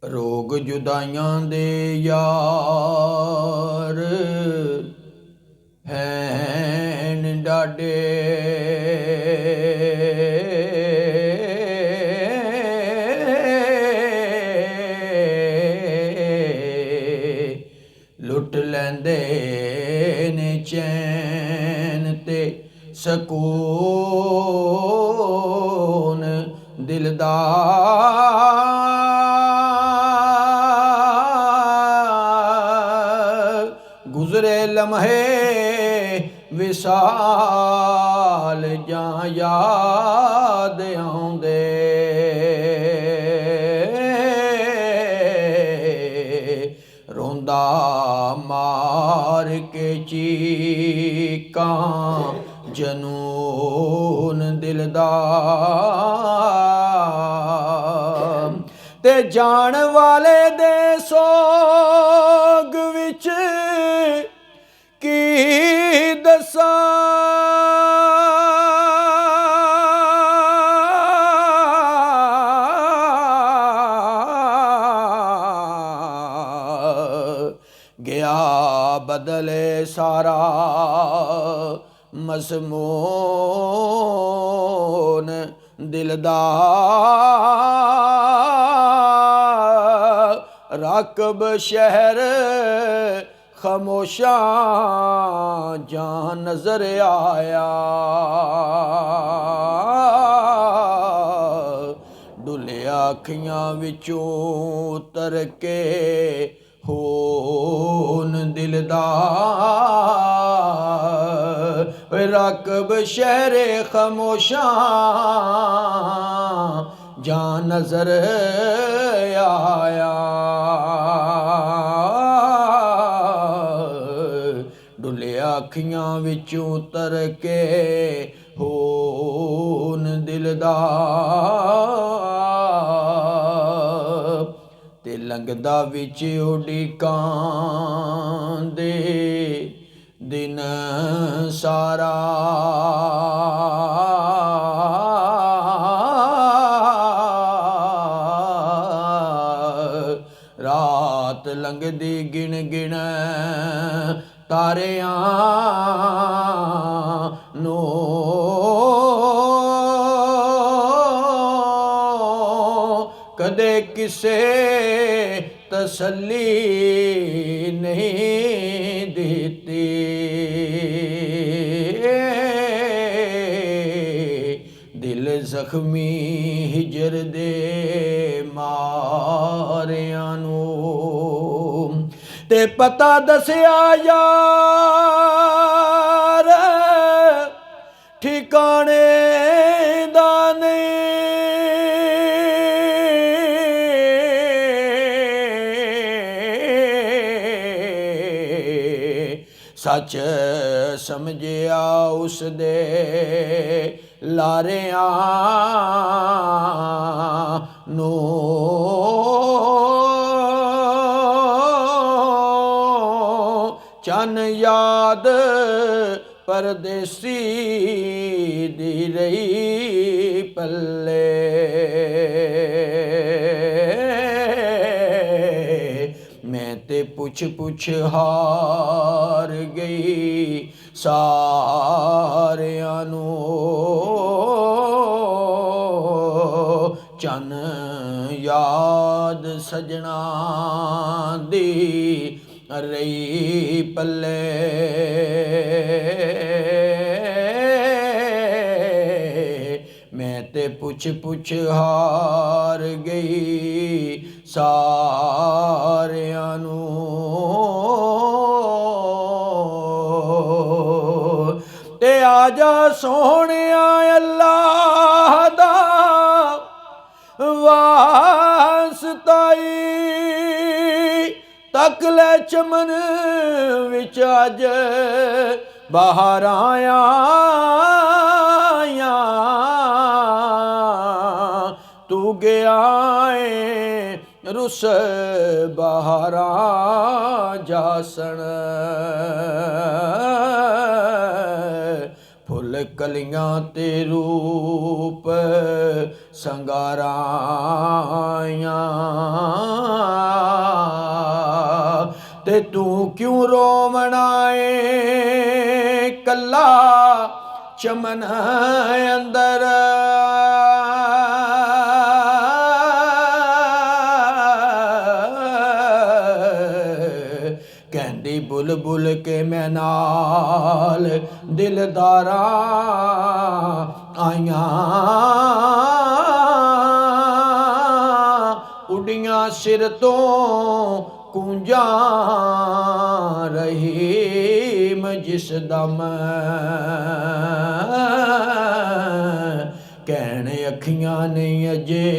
ਰੋਗ ਜੁਦਾਈਆਂ ਦੇ ਯਾਰ ਹੈਨ ਡਾਡੇ, ਲੁੱਟ ਲੈਂਦੇ ਨੇ ਚੈਨ ਤੇ ਸਕੂਨ ਦਿਲ ਦਾ। ਗੁਜ਼ਰੇ ਲਮਹੇ ਵਿਸਾਲ ਜਾਂ ਯਾਦ ਆਉਂਦੇ, ਰੋਂਦਾ ਮਾਰ ਕੇ ਚੀਕਾਂ ਜਨੂਨ ਦਿਲ ਦਾ। ਤੇ ਜਾਣ ਵਾਲੇ ਦੇ ਸੋਗ ਵਿੱਚ ਕੀ ਦੱਸਾਂ, ਗਿਆ ਬਦਲੇ ਸਾਰਾ ਮਜ਼ਮੂਨ ਦਿਲ ਦਾ। ਰਾਕਬ ਸ਼ਹਿਰ ਖਾਮੋਸ਼ਾਂ ਜਾਂ ਨਜ਼ਰ ਆਇਆ, ਡੁੱਲਿਆ ਅੱਖੀਆਂ ਵਿੱਚੋਂ ਉਤਰ ਕੇ ਹੋਨ ਦਿਲ ਦਾ। ਰਾਕਬ ਸ਼ਹਿਰ ਖਾਮੋਸ਼ਾਂ ਜਾਂ ਨਜ਼ਰ ਆਇਆ, ਡੁੱਲਿਆ ਅੱਖੀਆਂ ਵਿੱਚੋਂ ਉਤਰ ਕੇ ਹੋਨ ਦਿਲ ਦਾ। ਤੇ ਲੰਘਦਾ ਵਿੱਚ ਉਡੀਕਾਂ ਦੇ ਦਿਨ ਸਾਰਾ, ਰਾਤ ਲੰਘਦੀ ਗਿਣ ਗਿਣ ਤਾਰਿਆਂ ਨੂੰ, ਕਦੇ ਕਿਸੇ ਤਸੱਲੀ ਨਹੀਂ ਦਿੱਤੀ। ਦਿਲ ਜ਼ਖਮੀ ਹਿਜਰ ਦੇ ਮਾਰਿਆਂ ਨੂੰ, ਤੇ ਪਤਾ ਦੱਸਿਆ ਯਾਰ ਠਿਕਾਣੇ ਦਾ ਨਹੀਂ। ਸੱਚ ਸਮਝਿਆ ਉਸ ਦੇ ਲਾਰਿਆਂ ਨੂੰ, ਚੰਨ ਯਾਦ ਪਰਦੇਸੀ ਦੀ ਰਹੀ ਪੱਲੇ। ਮੈਂ ਤੇ ਪੁੱਛ ਪੁੱਛ ਹਾਰ ਗਈ ਸਾਰਿਆਂ ਨੂੰ, ਚੰਨ ਯਾਦ ਸਜਣਾ ਦੀ ਰਹੀ ਪੱਲੇ। ਮੈਂ ਤੇ ਪੁੱਛ ਪੁੱਛ ਹਾਰ ਗਈ ਸਾਰਿਆਂ ਨੂੰ। ਤੇ ਆ ਜਾ ਸੋਹਣਿਆ ਅੱਲਾਹ ਦਾ ਵਾਸਤਾਈ, ਤੱਕ ਲੈ ਚਮਨ ਵਿੱਚ ਅੱਜ ਬਹਾਰਾਂ ਆਈਆਂ। ਤੂੰ ਗਿਆ ਏ ਰੁੱਸ ਬਹਾਰਾਂ ਜਾਸਣ, ਫੁੱਲ ਕਲੀਆਂ ਤੇ ਰੂਪ ਸੰਗਾਰਾਂ ਆਈਆਂ। ਵੇ ਤੂੰ ਕਿਉਂ ਰੋਵਣਾ ਏ ਕੱਲਾ ਚਮਨ ਅੰਦਰ। ਕਹਿੰਦੀ ਬੁਲਬੁਲ ਕੇ ਮੈਂ ਨਾਲ ਦਿਲਦਾਰਾਂ ਆਈਆਂ, ਉੱਡੀਆਂ ਸਿਰ ਤੋਂ ਕੂੰਜਾਂ ਰਹੀਮ ਜਿਸ ਦਮ। ਕਹਿਣ ਅੱਖੀਆਂ ਨਹੀਂ ਅਜੇ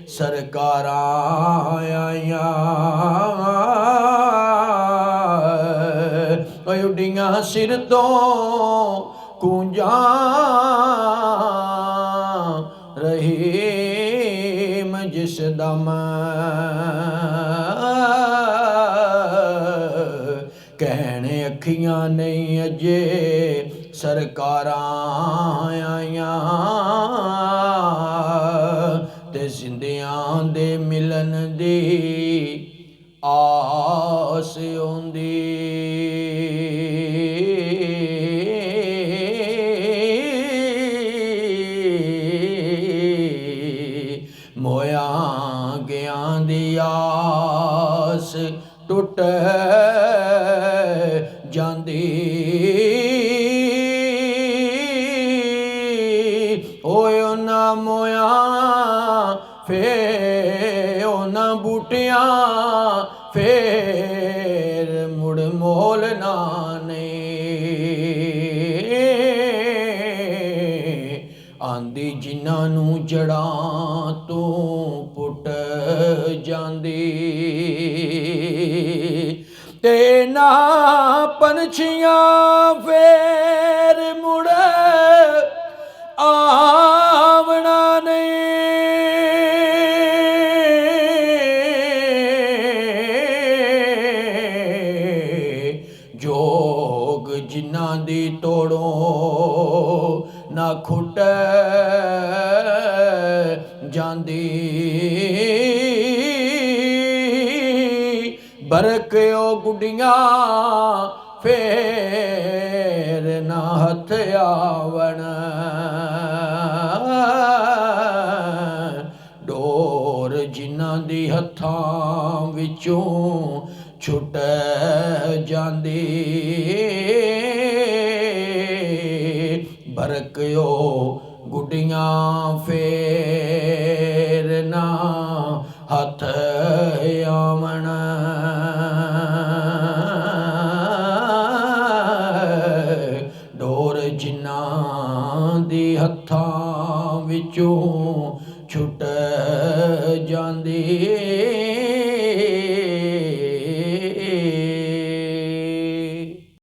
ਸਰਕਾਰਾਂ ਆਈਆਂ, ਉੱਡੀਆਂ ਸਿਰ ਤੋਂ ਕੂੰਜਾਂ ਰਹੀਮ ਜਿਸ ਦਮ। ਕਹਿਣ ਅੱਖੀਆਂ ਨਹੀਂ ਅਜੇ ਸਰਕਾਰਾਂ ਆਈਆਂ, ਤੇ ਜ਼ਿੰਦਿਆਂ ਦੇ ਮਿਲਣ ਦੀ ਆਸ ਹੁੰਦੀ। ਮੋਇਆਂ ਗਿਆਂ ਦੀ ਆਸ ਟੁੱਟ ਜਾਂਦੀ, ਓਏ ਉਹਨਾਂ ਮੋਇਆਂ ਫੇਰ ਉਹਨਾਂ ਬੂਟਿਆਂ ਫੇਰ ਮੁੜ ਮੋਲ ਨਾ ਨੇ। ਆਂਦੀ ਜਿਨ੍ਹਾਂ ਨੂੰ ਜੜਾਂ ਤੋਂ ਪੁੱਟ ਜਾਂਦੀ, ਤੇ ਨਾ ਪੰਛੀਆਂ ਫੇਰ ਮੁੜ ਆਵਣਾ ਨਹੀਂ। ਜੋਗ ਜਿਨ੍ਹਾਂ ਦੀ ਤੋੜੋ ਨਾ ਖੁੱਟ ਜਾਂਦੀ, ਬਰਕਿਓ ਗੁੱਡੀਆਂ ਫੇਰ ਨਾ ਹੱਥ ਆਵਣ। ਡੋਰ ਜਿਨ੍ਹਾਂ ਦੀ ਹੱਥਾਂ ਵਿੱਚੋਂ ਛੁੱਟ ਜਾਂਦੀ, ਬਰਕਿਓ ਗੁੱਡੀਆਂ ਫੇਰ ਨਾ ਹੱਥ ਆਵਣ। ਡੋਰ ਜਿਨ੍ਹਾਂ ਦੀ ਹੱਥਾਂ ਵਿੱਚੋਂ ਛੁੱਟ ਜਾਂਦੀ,